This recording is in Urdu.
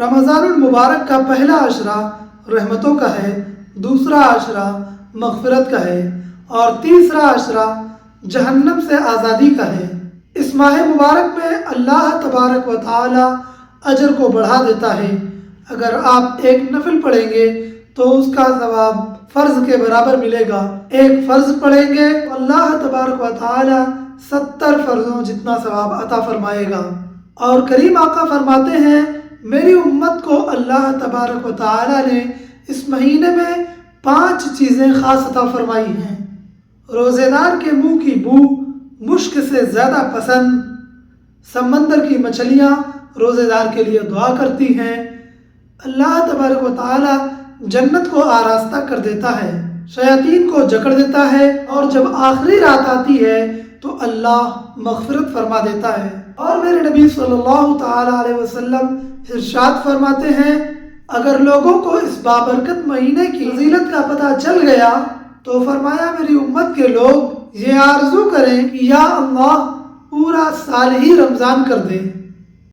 رمضان المبارک کا پہلا عشرہ رحمتوں کا ہے، دوسرا عشرہ مغفرت کا ہے اور تیسرا عشرہ جہنم سے آزادی کا ہے۔ اس ماہ مبارک میں اللہ تبارک و تعالی اجر کو بڑھا دیتا ہے۔ اگر آپ ایک نفل پڑھیں گے تو اس کا ثواب فرض کے برابر ملے گا۔ ایک فرض پڑھیں گے تو اللہ تبارک و تعالی 70 فرضوں جتنا ثواب عطا فرمائے گا۔ اور کریم آقا فرماتے ہیں، میری امت کو اللہ تبارک و تعالی نے اس مہینے میں 5 چیزیں خاص عطا فرمائی ہیں۔ روزے دار کے منہ کی بو مشک سے زیادہ پسند، سمندر کی مچھلیاں روزے دار کے لیے دعا کرتی ہیں، اللہ تبارک و تعالی جنت کو آراستہ کر دیتا ہے، شیاطین کو جکڑ دیتا ہے، اور جب آخری رات آتی ہے تو اللہ مغفرت فرما دیتا ہے۔ اور میرے نبی صلی اللہ تعالی علیہ وسلم ارشاد فرماتے ہیں، اگر لوگوں کو اس بابرکت مہینے کی فضیلت کا پتہ چل گیا تو فرمایا میری امت کے لوگ یہ آرزو کریں کہ یا اللہ پورا سال ہی رمضان کر دے۔